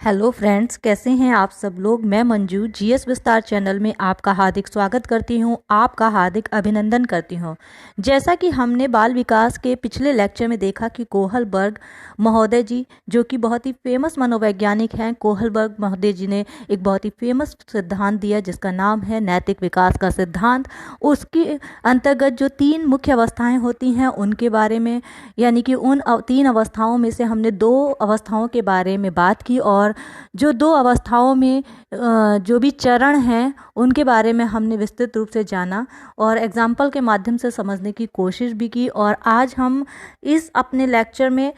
Hello friends, कैसे हैं आप सब लोग। मैं मंजू जीएस विस्तार चैनल में आपका हार्दिक स्वागत करती हूं, आपका हार्दिक अभिनंदन करती हूं। जैसा कि हमने बाल विकास के पिछले लेक्चर में देखा कि कोहलबर्ग महोदय जी, जो कि बहुत ही फेमस मनोवैज्ञानिक हैं, कोहलबर्ग महोदय जी ने एक बहुत ही फेमस सिद्धांत दिया जिसका नाम है नैतिक विकास का सिद्धांत। उसके अंतर्गत जो 3 मुख्य अवस्थाएं होती हैं उनके बारे में, यानी कि उन 3 अवस्थाओं में से हमने 2 अवस्थाओं के बारे में बात की और जो 2 अवस्थाओं में जो भी चरण हैं उनके बारे में हमने विस्तृत रूप से जाना और एग्जाम्पल के माध्यम से समझने की कोशिश भी की। और आज हम इस अपने लेक्चर में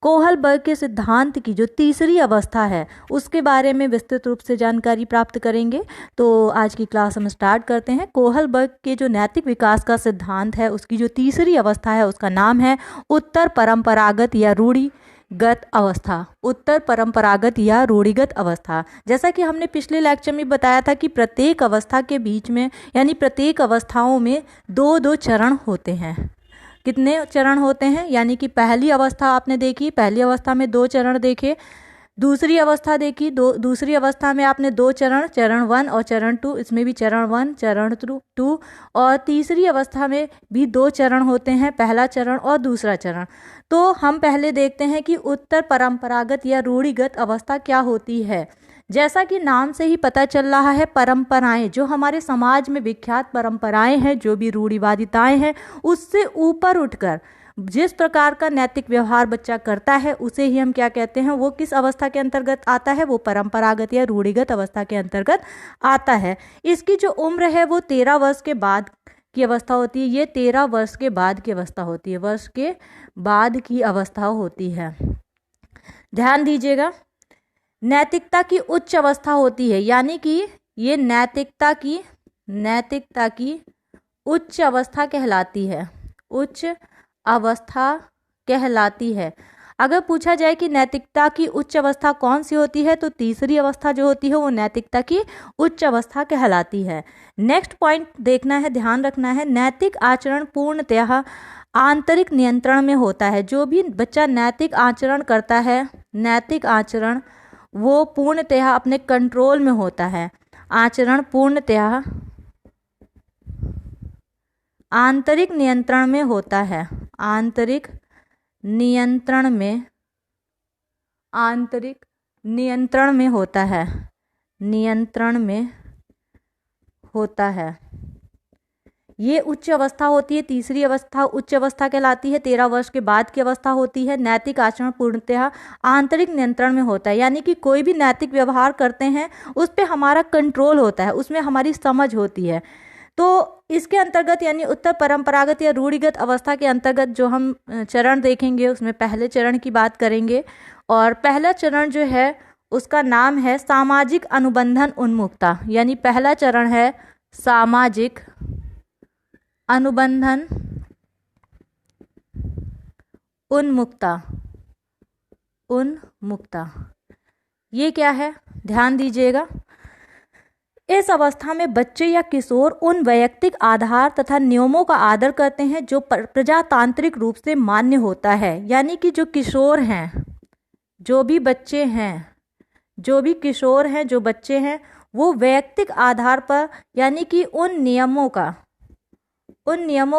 कोहलबर्ग के सिद्धांत की जो तीसरी अवस्था है उसके बारे में विस्तृत रूप से जानकारी प्राप्त करेंगे। तो आज की क्लास हम स्टार्ट करते हैं। कोहलबर्ग के जो नैतिक विकास का सिद्धांत है उसकी जो तीसरी अवस्था है उसका नाम है उत्तर परंपरागत या रूढ़िगत अवस्था। उत्तर परंपरागत या रूढ़िगत अवस्था। जैसा कि हमने पिछले लेक्चर में बताया था कि प्रत्येक अवस्था के बीच में, यानी प्रत्येक अवस्थाओं में 2-2 चरण होते हैं। कितने चरण होते हैं? यानी कि पहली अवस्था आपने देखी, पहली अवस्था में 2 चरण देखे। दूसरी अवस्था देखी, दूसरी अवस्था में आपने 2 चरण, चरण 1 और चरण 2, इसमें भी चरण 1 चरण 2। और तीसरी अवस्था में भी 2 चरण होते हैं, पहला चरण और दूसरा चरण। तो हम पहले देखते हैं कि उत्तर परंपरागत या रूढ़िगत अवस्था क्या होती है। जैसा कि नाम से ही पता चल रहा है, परंपराएं, जो हमारे समाज में विख्यात परंपराएं हैं, जो भी रूढ़िवादिताएं हैं, उससे ऊपर उठकर जिस प्रकार का नैतिक व्यवहार बच्चा करता है उसे ही हम क्या कहते हैं, वो किस अवस्था के अंतर्गत आता है? वो परंपरागत या रूढ़िगत अवस्था के अंतर्गत आता है। इसकी जो उम्र है वो 13 वर्ष के बाद की अवस्था होती है। ये 13 वर्ष के बाद की अवस्था होती है, वर्ष के बाद की अवस्था होती है। ध्यान दीजिएगा, नैतिकता की उच्च अवस्था होती है, यानी कि ये नैतिकता की उच्च अवस्था कहलाती है, उच्च अवस्था कहलाती है। अगर पूछा जाए कि नैतिकता की उच्च अवस्था कौन सी होती है, तो तीसरी अवस्था जो होती है वो नैतिकता की उच्च अवस्था कहलाती है। नेक्स्ट पॉइंट देखना है, ध्यान रखना है, नैतिक आचरण पूर्णतः आंतरिक नियंत्रण में होता है। जो भी बच्चा नैतिक आचरण करता है, नैतिक आचरण वो पूर्णतः अपने कंट्रोल में होता है। आचरण पूर्णतः आंतरिक नियंत्रण में होता है, आंतरिक नियंत्रण में, आंतरिक नियंत्रण में होता है, नियंत्रण में होता है। ये उच्च अवस्था होती है। तीसरी अवस्था उच्च अवस्था कहलाती है, 13 वर्ष के बाद की अवस्था होती है। नैतिक आचरण पूर्णतः आंतरिक नियंत्रण में होता है, यानी कि कोई भी नैतिक व्यवहार करते हैं उस पर हमारा कंट्रोल होता है, उसमें हमारी समझ होती है। तो इसके अंतर्गत, यानी उत्तर परंपरागत या रूढ़िगत अवस्था के अंतर्गत जो हम चरण देखेंगे उसमें पहले चरण की बात करेंगे। और पहला चरण जो है उसका नाम है सामाजिक अनुबंधन उन्मुखता, यानी पहला चरण है सामाजिक अनुबंधन उन्मुक्ता। उन्मुक्ता ये क्या है? ध्यान दीजिएगा, इस अवस्था में बच्चे या किशोर उन वैयक्तिक आधार तथा नियमों का आदर करते हैं जो प्रजातांत्रिक रूप से मान्य होता है। यानी कि जो किशोर हैं, जो भी बच्चे हैं, जो भी किशोर हैं, जो बच्चे हैं, वो वैयक्तिक आधार पर, यानी कि उन नियमों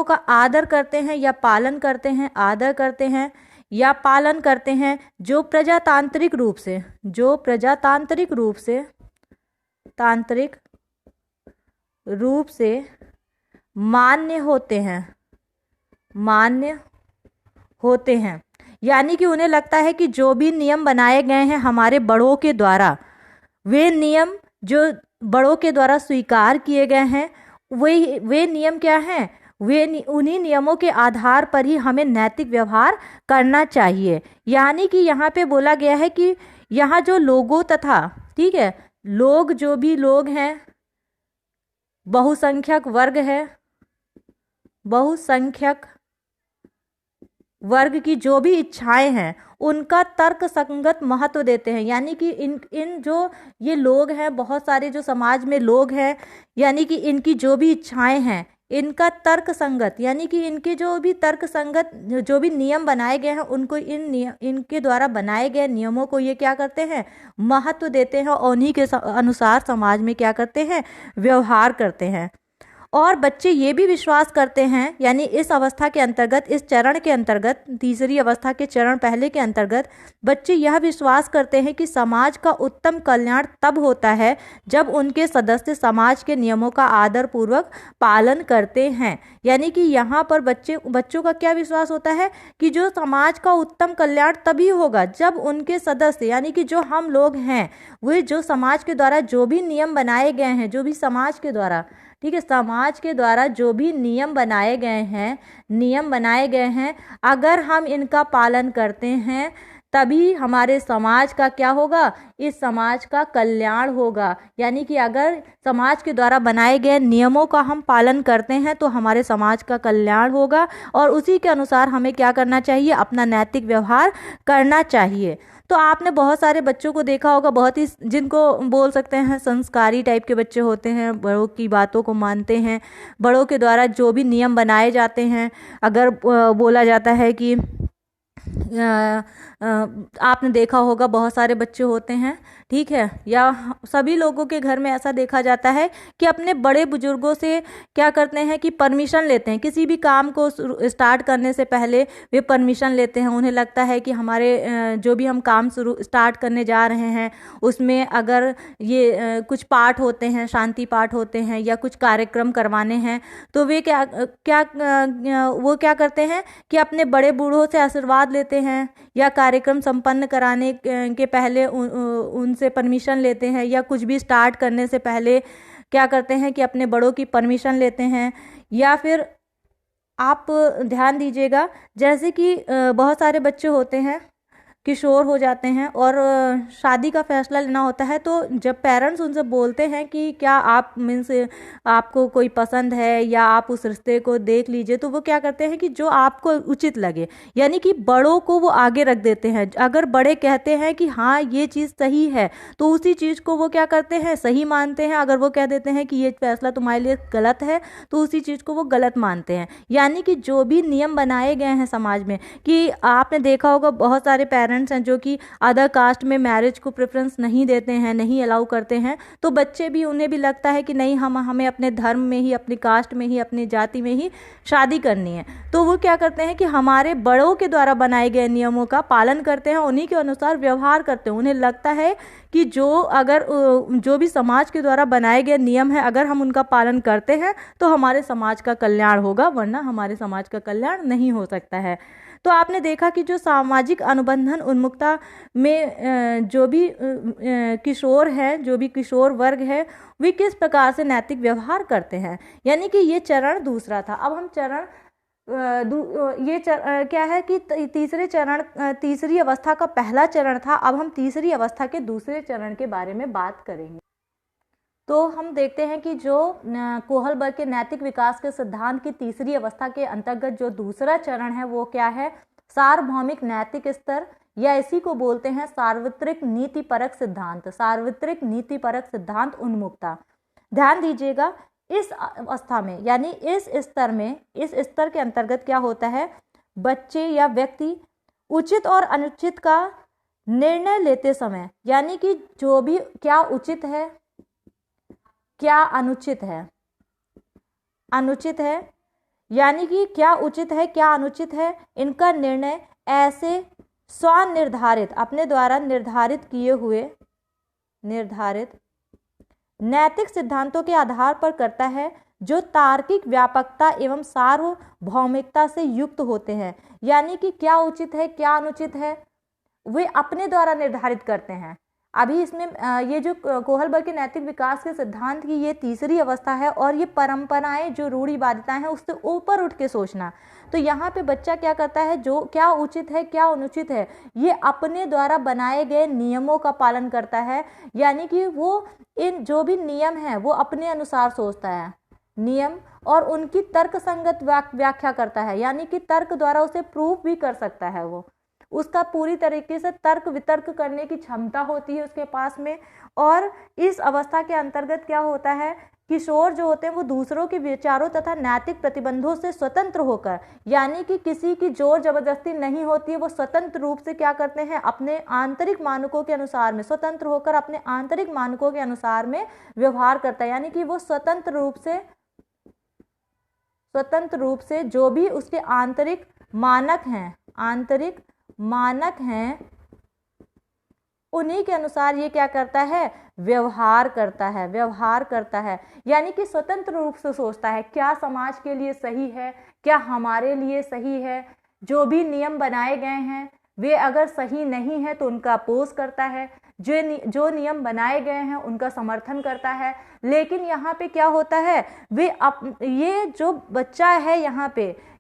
का आदर करते हैं या पालन करते हैं, आदर करते हैं या पालन करते हैं जो प्रजातांत्रिक रूप से, जो प्रजातांत्रिक रूप से, तांत्रिक रूप से मान्य होते हैं, मान्य होते हैं। यानी कि उन्हें लगता है कि जो भी नियम बनाए गए हैं हमारे बड़ों के द्वारा, वे नियम जो बड़ों के द्वारा स्वीकार किए गए हैं, वे नियम क्या हैं? वे उन्हीं नियमों के आधार पर ही हमें नैतिक व्यवहार करना चाहिए। यानी कि यहाँ पे बोला गया है कि यहाँ जो लोगों तथा, ठीक है, लोग, जो भी लोग हैं, बहुसंख्यक वर्ग है, बहुसंख्यक वर्ग की जो भी इच्छाएं हैं उनका तर्क संगत महत्व देते हैं। यानी कि इन जो ये लोग हैं, बहुत सारे जो समाज में लोग हैं, यानी कि इनकी जो भी इच्छाएं हैं इनका तर्क संगत, यानी कि इनके जो भी तर्क संगत जो भी नियम बनाए गए हैं उनको इनके द्वारा बनाए गए नियमों को ये क्या करते हैं, महत्व देते हैं और उन्हीं के अनुसार समाज में क्या करते हैं, व्यवहार करते हैं। और बच्चे ये भी विश्वास करते हैं, यानी इस अवस्था के अंतर्गत, इस चरण के अंतर्गत, तीसरी अवस्था के चरण पहले के अंतर्गत बच्चे यह विश्वास करते हैं कि समाज का उत्तम कल्याण तब होता है जब उनके सदस्य समाज के नियमों का आदर पूर्वक पालन करते हैं। यानी कि यहाँ पर बच्चों का क्या विश्वास होता है कि जो समाज का उत्तम कल्याण तभी होगा जब उनके सदस्य, यानी कि जो हम लोग हैं, वे जो समाज के द्वारा जो भी नियम बनाए गए हैं, जो भी समाज के द्वारा, ठीक है, समाज के द्वारा जो भी नियम बनाए गए हैं, अगर हम इनका पालन करते हैं तभी हमारे समाज का क्या होगा, इस समाज का कल्याण होगा। यानी कि अगर समाज के द्वारा बनाए गए नियमों का हम पालन करते हैं तो हमारे समाज का कल्याण होगा और उसी के अनुसार हमें क्या करना चाहिए, अपना नैतिक व्यवहार करना चाहिए। तो आपने बहुत सारे बच्चों को देखा होगा, बहुत ही जिनको बोल सकते हैं संस्कारी टाइप के बच्चे होते हैं, बड़ों की बातों को मानते हैं, बड़ों के द्वारा जो भी नियम बनाए जाते हैं, अगर बोला जाता है कि आपने देखा होगा बहुत सारे बच्चे होते हैं, ठीक है, या सभी लोगों के घर में ऐसा देखा जाता है कि अपने बड़े बुजुर्गों से क्या करते हैं कि परमिशन लेते हैं, किसी भी काम को स्टार्ट करने से पहले वे परमिशन लेते हैं। उन्हें लगता है कि हमारे जो भी हम काम स्टार्ट करने जा रहे हैं उसमें अगर ये कुछ पाठ होते हैं, शांति पाठ होते हैं या कुछ कार्यक्रम करवाने हैं, तो वे वो क्या करते हैं कि अपने बड़े बूढ़ों से आशीर्वाद लेते हैं या कार्यक्रम संपन्न कराने के पहले उनसे परमिशन लेते हैं, या कुछ भी स्टार्ट करने से पहले क्या करते हैं कि अपने बड़ों की परमिशन लेते हैं। या फिर आप ध्यान दीजिएगा, जैसे कि बहुत सारे बच्चे होते हैं, किशोर हो जाते हैं और शादी का फैसला लेना होता है, तो जब पेरेंट्स उनसे बोलते हैं कि क्या आप मीन्स आपको कोई पसंद है या आप उस रिश्ते को देख लीजिए, तो वो क्या करते हैं कि जो आपको उचित लगे, यानी कि बड़ों को वो आगे रख देते हैं। अगर बड़े कहते हैं कि हाँ ये चीज़ सही है तो उसी चीज़ को वो क्या करते हैं, सही मानते हैं। अगर वो कह देते हैं कि ये फैसला तुम्हारे लिए गलत है तो उसी चीज़ को वो गलत मानते हैं। यानी कि जो भी नियम बनाए गए हैं समाज में, कि आपने देखा होगा बहुत सारे पेरेंट्स हैं जो कि अदर कास्ट में मैरिज को प्रेफरेंस नहीं देते हैं, नहीं अलाउ करते हैं, तो बच्चे भी, उन्हें भी लगता है कि नहीं, हमें अपने धर्म में ही, अपनी कास्ट में ही, अपनी जाति में ही शादी करनी है। तो वो क्या करते हैं कि हमारे बड़ों के द्वारा बनाए गए नियमों का पालन करते हैं, उन्हीं के अनुसार व्यवहार करते हैं। उन्हें लगता है कि जो भी समाज के द्वारा बनाए गए नियम है, अगर हम उनका पालन करते हैं तो हमारे समाज का कल्याण होगा, वरना हमारे समाज का कल्याण नहीं हो सकता है। तो आपने देखा कि जो सामाजिक अनुबंधन उन्मुखता में जो भी किशोर हैं, जो भी किशोर वर्ग है, वे किस प्रकार से नैतिक व्यवहार करते हैं। यानी कि ये चरण दूसरा था। अब हम क्या है कि तीसरी अवस्था का पहला चरण था। अब हम तीसरी अवस्था के दूसरे चरण के बारे में बात करेंगे। तो हम देखते हैं कि जो कोहलबर्ग के नैतिक विकास के सिद्धांत की तीसरी अवस्था के अंतर्गत जो दूसरा चरण है वो क्या है, सार्वभौमिक नैतिक स्तर, या इसी को बोलते हैं सार्वत्रिक नीतिपरक सिद्धांत, सार्वत्रिक नीतिपरक सिद्धांत उन्मुखता। ध्यान दीजिएगा, इस अवस्था में, यानी इस स्तर के अंतर्गत क्या होता है, बच्चे या व्यक्ति उचित और अनुचित का निर्णय लेते समय, यानी कि जो भी क्या उचित है, क्या अनुचित है, यानी कि क्या उचित है, क्या अनुचित है, इनका निर्णय ऐसे स्वनिर्धारित, अपने द्वारा निर्धारित किए हुए नैतिक सिद्धांतों के आधार पर करता है जो तार्किक व्यापकता एवं सार्वभौमिकता से युक्त होते हैं। यानी कि क्या उचित है, क्या अनुचित है, वे अपने द्वारा निर्धारित करते हैं। अभी इसमें ये जो कोहलबर्ग के नैतिक विकास के सिद्धांत की ये तीसरी अवस्था है, और ये परंपराएं, जो रूढ़िवादिताएं हैं, उससे ऊपर उठ के सोचना। तो यहाँ पे बच्चा क्या करता है, जो क्या उचित है, क्या अनुचित है, ये अपने द्वारा बनाए गए नियमों का पालन करता है। यानी कि वो इन जो भी नियम है वो अपने अनुसार सोचता है, नियम, और उनकी तर्क संगत व्याख्या करता है। यानी कि तर्क द्वारा उसे प्रूफ भी कर सकता है, वो उसका पूरी तरीके से तर्क वितर्क करने की क्षमता होती है उसके पास में। और इस अवस्था के अंतर्गत क्या होता है किशोर जो होते हैं वो दूसरों के विचारों तथा नैतिक प्रतिबंधों से स्वतंत्र होकर, यानी कि किसी की जोर जबरदस्ती नहीं होती है, वो स्वतंत्र रूप से क्या करते हैं, अपने आंतरिक मानकों के अनुसार में, स्वतंत्र होकर अपने आंतरिक मानकों के अनुसार में व्यवहार करता है। यानी कि वो स्वतंत्र रूप से जो भी उसके आंतरिक मानक हैं उन्हीं के अनुसार ये क्या करता है, व्यवहार करता है। यानी कि स्वतंत्र रूप से सोचता है क्या समाज के लिए सही है, क्या हमारे लिए सही है। जो भी नियम बनाए गए हैं वे अगर सही नहीं है तो उनका अपोज करता है, जो नियम बनाए गए हैं उनका समर्थन करता है। लेकिन यहाँ पे क्या होता है, ये जो बच्चा है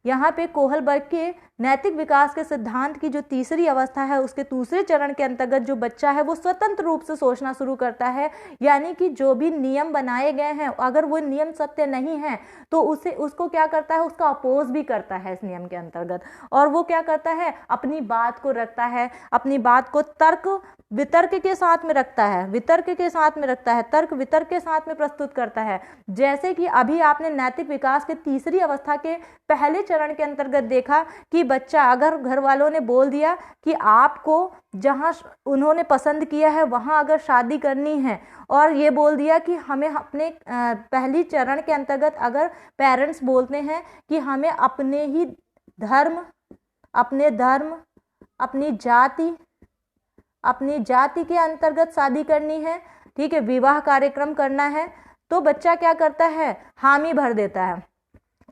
यहाँ पे कोहलबर्ग के नैतिक विकास के सिद्धांत की जो तीसरी अवस्था है उसके दूसरे चरण के अंतर्गत जो बच्चा है वो स्वतंत्र रूप से सोचना शुरू करता है। यानी कि जो भी नियम बनाए गए हैं अगर वो नियम सत्य नहीं है तो उसको क्या करता है, उसका अपोज भी करता है इस नियम के अंतर्गत। और वो क्या करता है, अपनी बात को रखता है, अपनी बात को तर्क वितर्क के साथ में रखता है, तर्क वितर्क के साथ में प्रस्तुत करता है। जैसे कि अभी आपने नैतिक विकास के तीसरी अवस्था के पहले चरण के अंतर्गत देखा कि बच्चा अगर घर वालों ने बोल दिया कि आपको जहां उन्होंने पसंद किया है वहां अगर शादी करनी है, और ये बोल दिया कि हमें अपने पहली चरण के अंतर्गत अगर पेरेंट्स बोलते हैं कि हमें अपने धर्म अपनी जाति के अंतर्गत शादी करनी है, ठीक है, विवाह कार्यक्रम करना है, तो बच्चा क्या करता है, हामी भर देता है।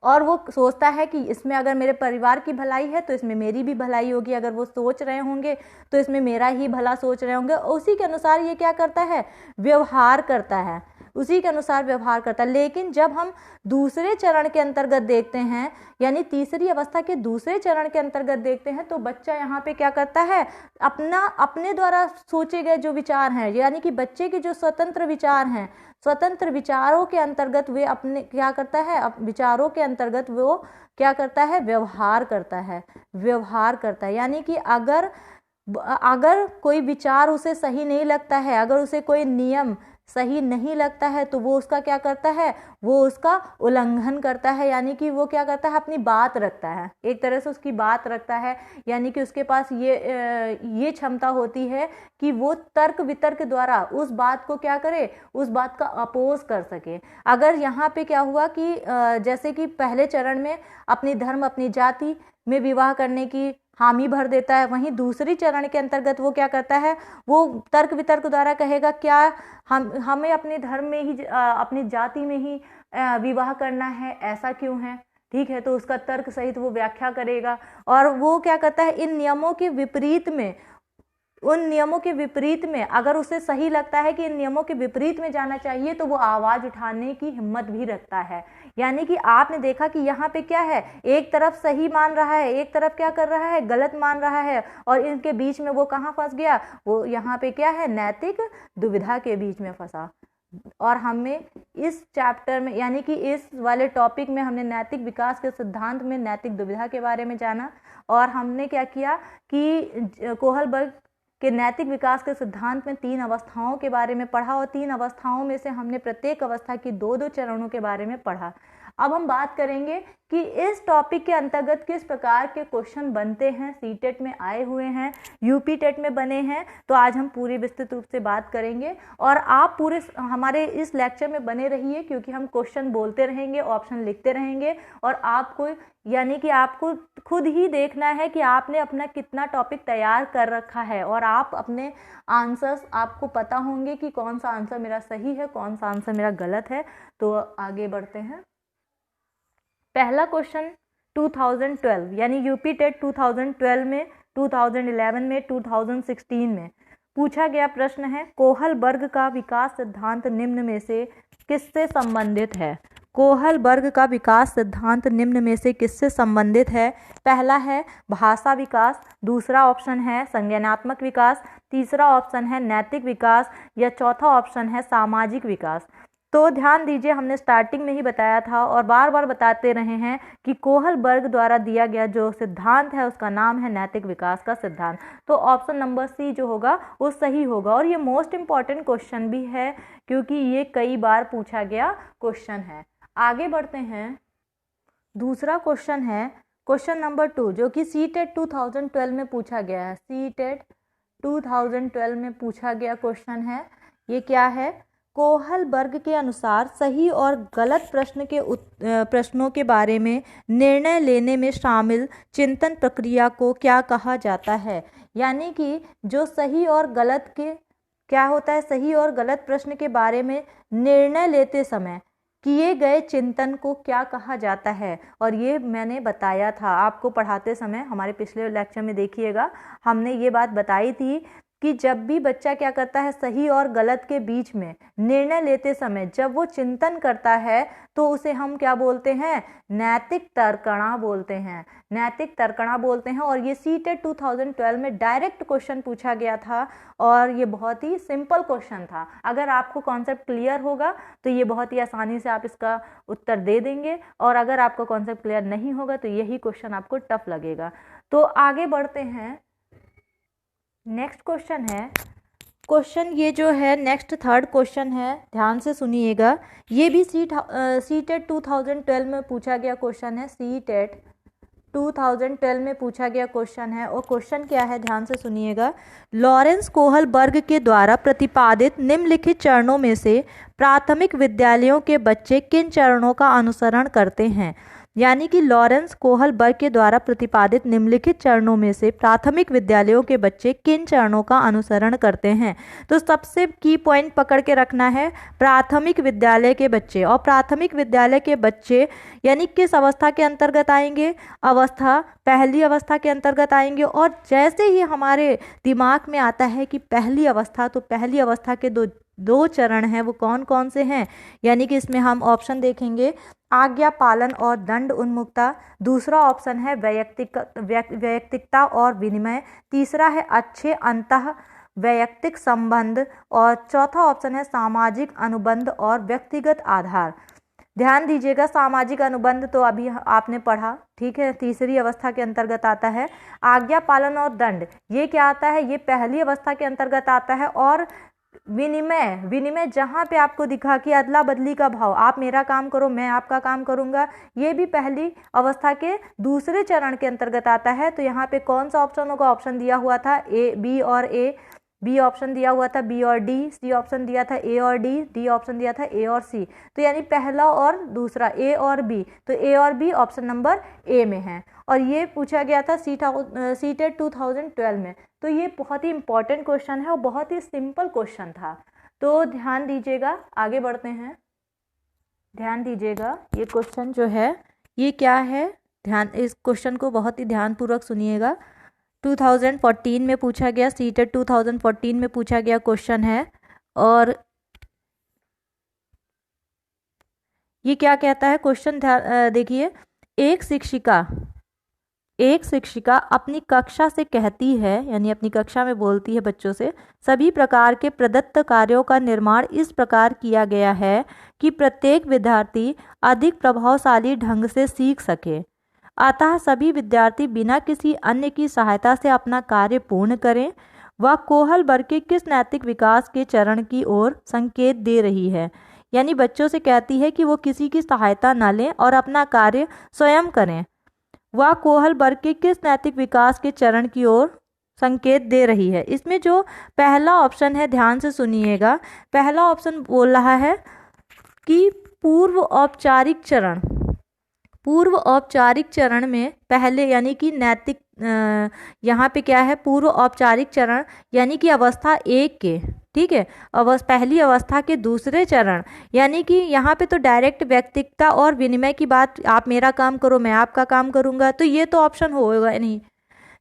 और वो सोचता है कि इसमें अगर मेरे परिवार की भलाई है तो इसमें मेरी भी भलाई होगी, अगर वो सोच रहे होंगे तो इसमें मेरा ही भला सोच रहे होंगे। उसी के अनुसार ये क्या करता है, व्यवहार करता है, उसी के अनुसार व्यवहार करता है। लेकिन जब हम दूसरे चरण के अंतर्गत देखते हैं, यानी तीसरी अवस्था के दूसरे चरण के अंतर्गत देखते हैं, तो बच्चा यहाँ पे क्या करता है, अपने द्वारा सोचे गए जो विचार हैं, यानी कि बच्चे के जो स्वतंत्र विचार हैं, स्वतंत्र विचारों के अंतर्गत वे अपने क्या करता है, विचारों के अंतर्गत वो क्या करता है, व्यवहार करता है। यानी कि अगर कोई विचार उसे सही नहीं लगता है, अगर उसे कोई नियम सही नहीं लगता है, तो वो उसका क्या करता है, वो उसका उल्लंघन करता है। यानी कि वो क्या करता है, अपनी बात रखता है, एक तरह से उसकी बात रखता है। यानी कि उसके पास ये क्षमता होती है कि वो तर्क वितर्क द्वारा उस बात को क्या करे, उस बात का अपोज कर सके। अगर यहाँ पे क्या हुआ कि जैसे कि पहले चरण में अपनी धर्म अपनी जाति में विवाह करने की हामी भर देता है, वहीं दूसरी चरण के अंतर्गत वो क्या करता है, वो तर्क वितर्क द्वारा कहेगा क्या हमें अपने धर्म में ही अपनी जाति में ही विवाह करना है, ऐसा क्यों है, ठीक है, तो उसका तर्क सहित वो व्याख्या करेगा। और वो क्या करता है, उन नियमों के विपरीत में अगर उसे सही लगता है कि इन नियमों के विपरीत में जाना चाहिए तो वो आवाज उठाने की हिम्मत भी रखता है। यानी कि आपने देखा कि यहाँ पे क्या है, एक तरफ सही मान रहा है, एक तरफ क्या कर रहा है, गलत मान रहा है, और इनके बीच में वो कहाँ फंस गया, वो यहाँ पे क्या है, नैतिक दुविधा के बीच में फंसा। और हमें इस चैप्टर में यानी कि इस वाले टॉपिक में हमने नैतिक विकास के सिद्धांत में नैतिक दुविधा के बारे में जाना, और हमने क्या किया कि कोहलबर्ग के नैतिक विकास के सिद्धांत में 3 अवस्थाओं के बारे में पढ़ा, और 3 अवस्थाओं में से हमने प्रत्येक अवस्था की 2-2 चरणों के बारे में पढ़ा। अब हम बात करेंगे कि इस टॉपिक के अंतर्गत किस प्रकार के क्वेश्चन बनते हैं, सीटेट में आए हुए हैं, यूपी टेट में बने हैं, तो आज हम पूरी विस्तृत रूप से बात करेंगे। और आप पूरे हमारे इस लेक्चर में बने रहिए, क्योंकि हम क्वेश्चन बोलते रहेंगे, ऑप्शन लिखते रहेंगे, और आपको यानी कि आपको खुद ही देखना है कि आपने अपना कितना टॉपिक तैयार कर रखा है, और आप अपने आंसर्स आपको पता होंगे कि कौन सा आंसर मेरा सही है, कौन सा आंसर मेरा गलत है। तो आगे बढ़ते हैं। पहला क्वेश्चन 2012 यानी यूपी टेट 2012 में, 2011 में, 2016 में पूछा गया प्रश्न है, कोहलबर्ग का विकास सिद्धांत निम्न में से किससे संबंधित है। कोहलबर्ग का विकास सिद्धांत निम्न में से किससे संबंधित है। पहला है भाषा विकास, दूसरा ऑप्शन है संज्ञानात्मक विकास, तीसरा ऑप्शन है नैतिक विकास, या चौथा ऑप्शन है सामाजिक विकास। तो ध्यान दीजिए, हमने स्टार्टिंग में ही बताया था और बार बार बताते रहे हैं कि कोहलबर्ग द्वारा दिया गया जो सिद्धांत है उसका नाम है नैतिक विकास का सिद्धांत। तो ऑप्शन नंबर सी जो होगा वो सही होगा। और ये मोस्ट इम्पॉर्टेंट क्वेश्चन भी है क्योंकि ये कई बार पूछा गया क्वेश्चन है। आगे बढ़ते हैं। दूसरा क्वेश्चन है क्वेश्चन नंबर 2 जो कि सीटेट 2012 में पूछा गया है। सीटेट 2012 में पूछा गया क्वेश्चन है। ये क्या है? कोहलबर्ग के अनुसार सही और गलत प्रश्नों के बारे में निर्णय लेने में शामिल चिंतन प्रक्रिया को क्या कहा जाता है। यानी कि जो सही और गलत के क्या होता है, सही और गलत प्रश्न के बारे में निर्णय लेते समय किए गए चिंतन को क्या कहा जाता है। और ये मैंने बताया था आपको पढ़ाते समय, हमारे पिछले लेक्चर में देखिएगा हमने ये बात बताई थी कि जब भी बच्चा क्या करता है, सही और गलत के बीच में निर्णय लेते समय जब वो चिंतन करता है तो उसे हम क्या बोलते हैं? नैतिक तर्कणा बोलते हैं। नैतिक तर्कणा बोलते हैं। और ये सीटेट 2012 में डायरेक्ट क्वेश्चन पूछा गया था और ये बहुत ही सिंपल क्वेश्चन था। अगर आपको कॉन्सेप्ट क्लियर होगा तो ये बहुत ही आसानी से आप इसका उत्तर दे देंगे, और अगर आपको कॉन्सेप्ट क्लियर नहीं होगा तो यही क्वेश्चन आपको टफ लगेगा। तो आगे बढ़ते हैं। नेक्स्ट क्वेश्चन है, क्वेश्चन ये जो है नेक्स्ट थर्ड क्वेश्चन है, ध्यान से सुनिएगा। ये भी सीटेट 2012 में पूछा गया क्वेश्चन है। सीटेट 2012 में पूछा गया क्वेश्चन है। और क्वेश्चन क्या है, ध्यान से सुनिएगा। लॉरेंस कोहलबर्ग के द्वारा प्रतिपादित निम्नलिखित चरणों में से प्राथमिक विद्यालयों के बच्चे किन चरणों का अनुसरण करते हैं। यानी कि लॉरेंस कोहलबर्ग के द्वारा प्रतिपादित निम्नलिखित चरणों में से प्राथमिक विद्यालयों के बच्चे किन चरणों का अनुसरण करते हैं। तो सबसे की पॉइंट पकड़ के रखना है, प्राथमिक विद्यालय के बच्चे। और प्राथमिक विद्यालय के बच्चे यानी किस अवस्था के अंतर्गत आएंगे? पहली अवस्था के अंतर्गत आएंगे। और जैसे ही हमारे दिमाग में आता है कि पहली अवस्था, तो पहली अवस्था के दो चरण हैं, वो कौन कौन से हैं? यानी कि इसमें हम ऑप्शन देखेंगे, आज्ञा पालन और दंड उन्मुक्ता। दूसरा ऑप्शन है वैयक्तिकता और विनिमय। तीसरा है अच्छे अंतः वैयक्तिक संबंध। और चौथा ऑप्शन है सामाजिक अनुबंध और व्यक्तिगत आधार। ध्यान दीजिएगा, सामाजिक अनुबंध तो अभी आपने पढ़ा, ठीक है, तीसरी अवस्था के अंतर्गत आता है। आज्ञा पालन और दंड ये क्या आता है? ये पहली अवस्था के अंतर्गत आता है। और विनिमय जहां पे आपको दिखा कि अदला बदली का भाव, आप मेरा काम करो मैं आपका काम करूंगा, ये भी पहली अवस्था के दूसरे चरण के अंतर्गत आता है। तो यहाँ पे कौन सा ऑप्शन होगा? ऑप्शन दिया हुआ था ए, बी और ए। बी ऑप्शन दिया हुआ था बी और डी। सी ऑप्शन दिया था ए और डी। डी ऑप्शन दिया था ए और सी। तो यानी पहला और दूसरा, ए और बी। तो ए और बी ऑप्शन नंबर ए में है। और ये पूछा गया था सीटेट 2012 में। तो ये बहुत ही इंपॉर्टेंट क्वेश्चन है और बहुत ही सिंपल क्वेश्चन था। तो ध्यान दीजिएगा, आगे बढ़ते हैं। ध्यान दीजिएगा, ये क्वेश्चन जो है ये क्या है, इस क्वेश्चन को बहुत ही ध्यानपूर्वक सुनिएगा। 2014 में पूछा गया, सीटेट 2014 में पूछा गया क्वेश्चन है। और ये क्या कहता है क्वेश्चन, देखिए। एक शिक्षिका अपनी कक्षा से कहती है, यानी अपनी कक्षा में बोलती है बच्चों से, सभी प्रकार के प्रदत्त कार्यों का निर्माण इस प्रकार किया गया है कि प्रत्येक विद्यार्थी अधिक प्रभावशाली ढंग से सीख सके। अतः सभी विद्यार्थी बिना किसी अन्य की सहायता से अपना कार्य पूर्ण करें। वह कोहलबर्ग के किस नैतिक विकास के चरण की ओर संकेत दे रही है। यानी बच्चों से कहती है कि वो किसी की सहायता न लें और अपना कार्य स्वयं करें। वह कोहलबर्ग के किस नैतिक विकास के चरण की ओर संकेत दे रही है। इसमें जो पहला ऑप्शन है, ध्यान से सुनिएगा, पहला ऑप्शन बोल रहा है कि पूर्व औपचारिक चरण में पहले, यानी कि नैतिक, यहाँ पे क्या है, पूर्व औपचारिक चरण यानी कि अवस्था 1 के, ठीक है, पहली अवस्था के दूसरे चरण, यानी कि यहाँ पे तो डायरेक्ट व्यक्तिगता और विनिमय की बात, आप मेरा काम करो मैं आपका काम करूँगा, तो ये तो ऑप्शन होगा नहीं।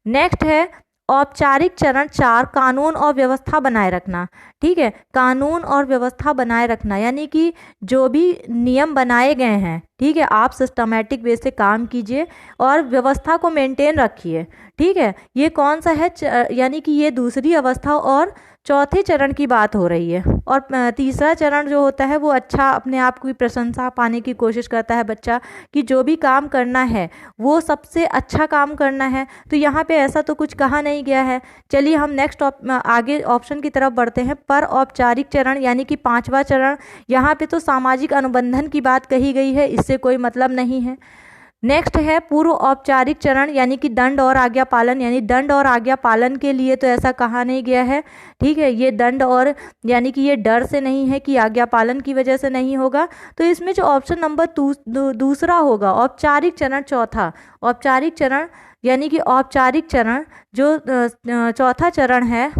नेक्स्ट है औपचारिक चरण 4, कानून और व्यवस्था बनाए रखना। ठीक है, कानून और व्यवस्था बनाए रखना यानी कि जो भी नियम बनाए गए हैं, ठीक है, आप सिस्टमैटिक वे से काम कीजिए और व्यवस्था को मेंटेन रखिए। ठीक है, ये कौन सा है, यानी कि ये दूसरी अवस्था। और चौथे चरण की बात हो रही है। और तीसरा चरण जो होता है वो अच्छा अपने आप की प्रशंसा पाने की कोशिश करता है बच्चा कि जो भी काम करना है वो सबसे अच्छा काम करना है। तो यहाँ पे ऐसा तो कुछ कहा नहीं गया है। चलिए हम नेक्स्ट आगे ऑप्शन की तरफ बढ़ते हैं। पर औपचारिक चरण यानी कि पांचवा चरण, यहाँ पे तो सामाजिक अनुबंधन की बात कही गई है, इससे कोई मतलब नहीं है। नेक्स्ट है पूर्व औपचारिक चरण यानी कि दंड और आज्ञा पालन, यानी दंड और आज्ञा पालन के लिए तो ऐसा कहा नहीं गया है। ठीक है, ये दंड और यानी कि ये डर से नहीं है कि आज्ञा पालन की वजह से नहीं होगा। तो इसमें जो ऑप्शन नंबर दूसरा होगा, औपचारिक चरण चौथा, औपचारिक चरण यानी कि औपचारिक चरण जो चौथा चरण है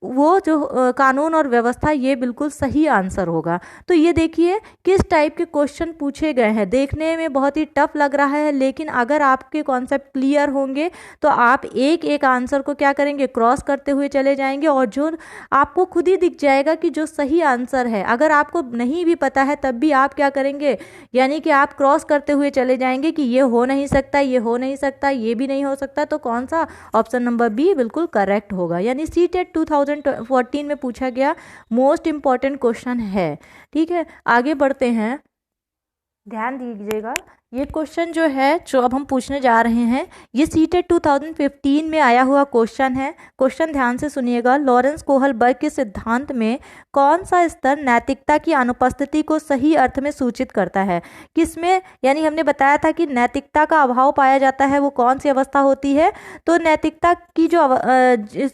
वो जो कानून और व्यवस्था, ये बिल्कुल सही आंसर होगा। तो ये देखिए किस टाइप के क्वेश्चन पूछे गए हैं। देखने में बहुत ही टफ लग रहा है, लेकिन अगर आपके कॉन्सेप्ट क्लियर होंगे तो आप एक एक आंसर को क्या करेंगे, क्रॉस करते हुए चले जाएंगे और जो आपको खुद ही दिख जाएगा कि जो सही आंसर है। अगर आपको नहीं भी पता है तब भी आप क्या करेंगे, यानी कि आप क्रॉस करते हुए चले जाएंगे कि ये हो नहीं सकता, ये हो नहीं सकता, ये भी नहीं हो सकता। तो कौन सा, ऑप्शन नंबर बी बिल्कुल करेक्ट होगा। यानी सीटेट 2014 में पूछा गया मोस्ट इंपॉर्टेंट क्वेश्चन है। ठीक है, आगे बढ़ते हैं, ध्यान दीजिएगा। ये क्वेश्चन जो है जो अब हम पूछने जा रहे हैं ये सीटेट 2015 में आया हुआ क्वेश्चन है। क्वेश्चन ध्यान से सुनिएगा। लॉरेंस कोहलबर्ग के सिद्धांत में कौन सा स्तर नैतिकता की अनुपस्थिति को सही अर्थ में सूचित करता है? किसमें, यानी हमने बताया था कि नैतिकता का अभाव पाया जाता है, वो कौन सी अवस्था होती है? तो नैतिकता की जो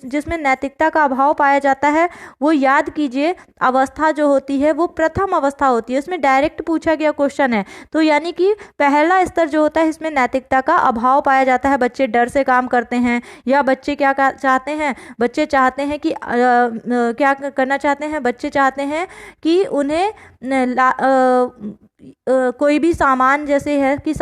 जिसमें नैतिकता का अभाव पाया जाता है वो याद कीजिए अवस्था जो होती है वो प्रथम अवस्था होती है। इसमें डायरेक्ट पूछा गया क्वेश्चन है। तो यानी कि पहला स्तर जो होता है इसमें नैतिकता का अभाव पाया जाता है। बच्चे डर से काम करते हैं, या बच्चे क्या चाहते हैं, बच्चे चाहते हैं कि क्या करना चाहते हैं, बच्चे चाहते हैं कि उन्हें कोई भी सामान जैसे है कि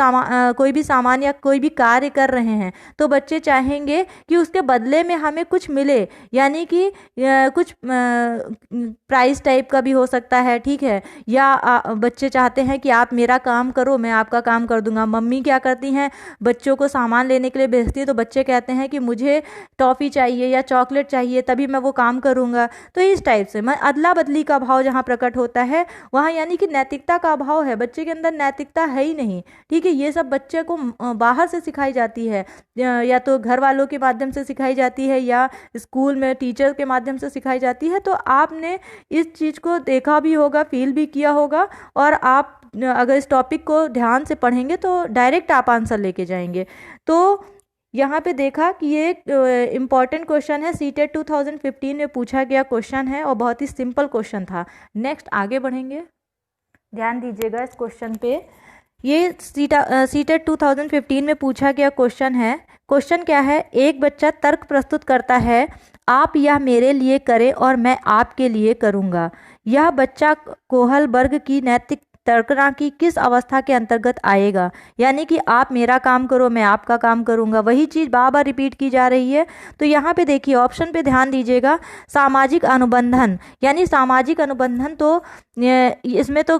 कोई भी सामान या कोई भी कार्य कर रहे हैं तो बच्चे चाहेंगे कि उसके बदले में हमें कुछ मिले, यानी कि कुछ प्राइस टाइप का भी हो सकता है। ठीक है, या बच्चे चाहते हैं कि आप मेरा काम करो मैं आपका काम कर दूंगा। मम्मी क्या करती हैं, बच्चों को सामान लेने के लिए भेजती है तो बच्चे कहते हैं कि मुझे टॉफ़ी चाहिए या चॉकलेट चाहिए तभी मैं वो काम करूंगा। तो इस टाइप से मैं अदला बदली का भाव जहाँ प्रकट होता है वहाँ यानी कि नैतिकता का अभाव है, बच्चे के अंदर नैतिकता है ही नहीं। ठीक है, ये सब बच्चे को बाहर से सिखाई जाती है, या तो घर वालों के माध्यम से सिखाई जाती है या स्कूल में टीचर के माध्यम से सिखाई जाती है। तो आपने इस चीज़ को देखा भी होगा, फील भी किया होगा, और आप अगर इस टॉपिक को ध्यान से पढ़ेंगे तो डायरेक्ट आप आंसर लेके जाएंगे। तो यहाँ पे देखा कि ये इम्पॉर्टेंट क्वेश्चन है, सीटेट 2015 में पूछा गया क्वेश्चन है और बहुत ही सिंपल क्वेश्चन था। नेक्स्ट आगे बढ़ेंगे, ध्यान दीजिएगा इस क्वेश्चन पे। ये सीटेट 2015 में पूछा गया क्वेश्चन है। क्वेश्चन क्या है, एक बच्चा तर्क प्रस्तुत करता है, आप यह मेरे लिए करें और मैं आपके लिए करूँगा। यह बच्चा कोहलबर्ग की नैतिक तर्कना की किस अवस्था के अंतर्गत आएगा? यानी कि आप मेरा काम करो मैं आपका काम करूंगा, वही चीज़ बार बार रिपीट की जा रही है। तो यहाँ पे देखिए ऑप्शन पे ध्यान दीजिएगा, सामाजिक अनुबंधन, यानी सामाजिक अनुबंधन तो इसमें तो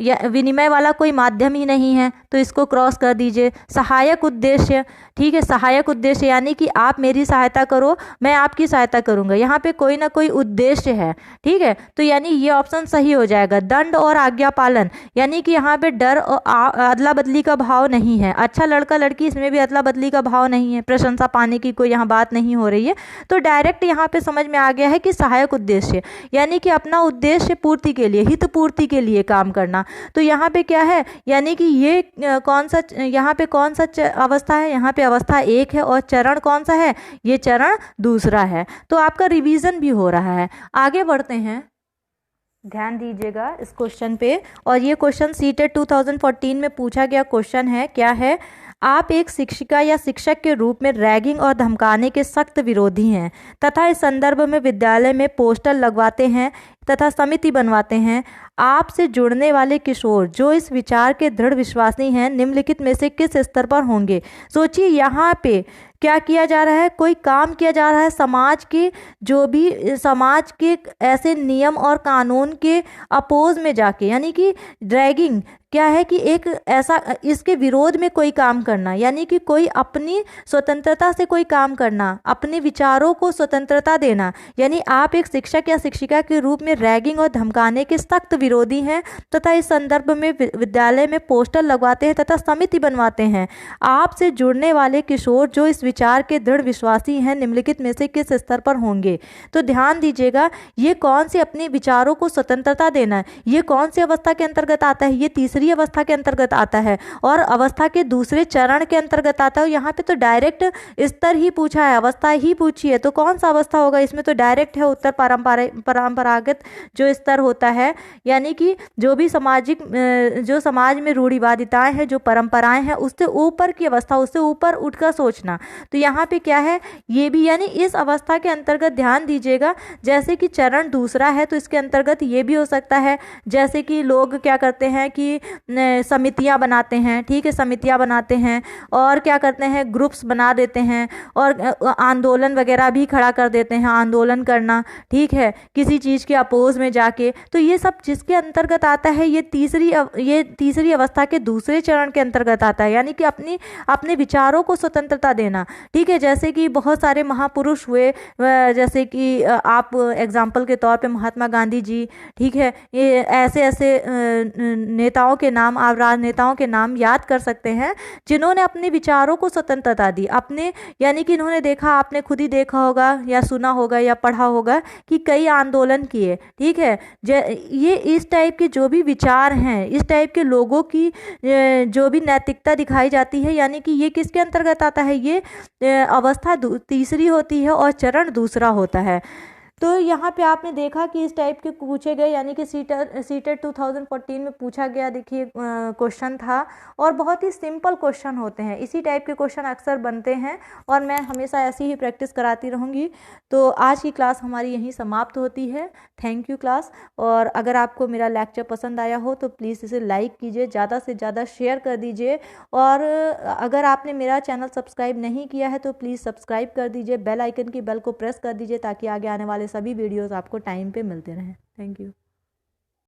या विनिमय वाला कोई माध्यम ही नहीं है तो इसको क्रॉस कर दीजिए। सहायक उद्देश्य, ठीक है, सहायक उद्देश्य यानी कि आप मेरी सहायता करो मैं आपकी सहायता करूंगा, यहाँ पे कोई ना कोई उद्देश्य है। ठीक है, तो यानी ये ऑप्शन सही हो जाएगा। दंड और आज्ञा पालन, यानी कि यहाँ पे डर और अदला बदली का भाव नहीं है। अच्छा लड़का लड़की, इसमें भी अदला बदली का भाव नहीं है, प्रशंसा पाने की कोई यहाँ बात नहीं हो रही है। तो डायरेक्ट यहाँ पे समझ में आ गया है कि सहायक उद्देश्य यानी कि अपना उद्देश्य पूर्ति के लिए, हित पूर्ति के लिए काम करना। तो यहाँ पे क्या है, यानी कि ये कौन सा, यहाँ पे कौन सा अवस्था है, यहाँ पे अवस्था 1 है और चरण कौन सा है, ये चरण दूसरा है। तो आपका रिवीजन भी हो रहा है। आगे बढ़ते हैं, ध्यान दीजिएगा इस क्वेश्चन पे। और ये क्वेश्चन सीटेट 2014 में पूछा गया क्वेश्चन है। क्या है, आप एक शिक्षिका या शिक्षक के रूप में रैगिंग और धमकाने के सख्त विरोधी हैं तथा इस संदर्भ में विद्यालय में पोस्टर लगवाते हैं तथा समिति बनवाते हैं। आपसे जुड़ने वाले किशोर जो इस विचार के दृढ़ विश्वासी हैं निम्नलिखित में से किस स्तर पर होंगे। सोचिए यहाँ पे क्या किया जा रहा है, कोई काम किया जा रहा है समाज के, जो भी समाज के ऐसे नियम और कानून के अपोज में जाके, यानी कि ड्रैगिंग क्या है कि एक ऐसा इसके विरोध में कोई काम करना, यानी कि कोई अपनी स्वतंत्रता से कोई काम करना, अपने विचारों को स्वतंत्रता देना। यानी आप एक शिक्षक या शिक्षिका के रूप में रैगिंग और धमकाने के सख्त विरोधी हैं तथा इस संदर्भ में विद्यालय में पोस्टर लगवाते हैं तथा समिति बनवाते हैं। आपसे जुड़ने वाले किशोर जो इस विचार के दृढ़ विश्वासी हैं निम्नलिखित में से किस स्तर पर होंगे। तो ध्यान दीजिएगा, ये कौन सी अपने विचारों को स्वतंत्रता देना है, ये कौन सी अवस्था के अंतर्गत आता है, ये तीसरी अवस्था के अंतर्गत आता है और अवस्था के दूसरे चरण के अंतर्गत आता है। यहाँ पे तो डायरेक्ट स्तर ही पूछा है, अवस्था ही पूछी है, तो कौन सा अवस्था होगा, इसमें तो डायरेक्ट है उत्तर परंपरागत जो स्तर होता है, यानी कि जो भी सामाजिक जो समाज में रूढ़िवादिताएं हैं, जो परंपराएं हैं, उससे ऊपर की अवस्था, उससे ऊपर उठकर सोचना। तो यहाँ पे क्या है, ये भी यानी इस अवस्था के अंतर्गत ध्यान दीजिएगा। जैसे कि चरण दूसरा है तो इसके अंतर्गत ये भी हो सकता है, जैसे कि लोग क्या करते हैं कि समितियां बनाते हैं, ठीक है, समितियां बनाते हैं और क्या करते हैं, ग्रुप्स बना देते हैं और आंदोलन वगैरह भी खड़ा कर देते हैं, आंदोलन करना, ठीक है, किसी चीज के अपोज में जाके। तो ये सब जिसके अंतर्गत आता है, ये तीसरी अवस्था के दूसरे चरण के अंतर्गत आता है, यानी कि अपने विचारों को स्वतंत्रता देना, ठीक है। जैसे कि बहुत सारे महापुरुष हुए, जैसे कि आप एग्जाम्पल के तौर पे महात्मा गांधी जी, ठीक है, ये ऐसे नेताओं के नाम, आप राजनेताओं के नाम याद कर सकते हैं जिन्होंने अपने विचारों को स्वतंत्रता दी, अपने, यानी कि इन्होंने देखा, आपने खुद ही देखा होगा या सुना होगा या पढ़ा होगा कि कई आंदोलन किए, ठीक है। ये इस टाइप के जो भी विचार हैं, इस टाइप के लोगों की जो भी नैतिकता दिखाई जाती है, यानी कि ये किसके अंतर्गत आता है, ये अवस्था तीसरी होती है और चरण दूसरा होता है। तो यहाँ पे आपने देखा कि इस टाइप के पूछे गए, यानी कि सीटेट 2014 में पूछा गया, देखिए क्वेश्चन था और बहुत ही सिंपल क्वेश्चन होते हैं, इसी टाइप के क्वेश्चन अक्सर बनते हैं और मैं हमेशा ऐसी ही प्रैक्टिस कराती रहूँगी। तो आज की क्लास हमारी यहीं समाप्त होती है। Thank you class. और अगर आपको मेरा लेक्चर पसंद आया हो तो प्लीज़ इसे लाइक कीजिए, ज़्यादा से ज़्यादा शेयर कर दीजिए और अगर आपने मेरा चैनल सब्सक्राइब नहीं किया है तो प्लीज़ सब्सक्राइब कर दीजिए, बेल आइकन की बेल को प्रेस कर दीजिए ताकि आगे आने वाले सभी वीडियोस आपको टाइम पे मिलते रहें। Thank you.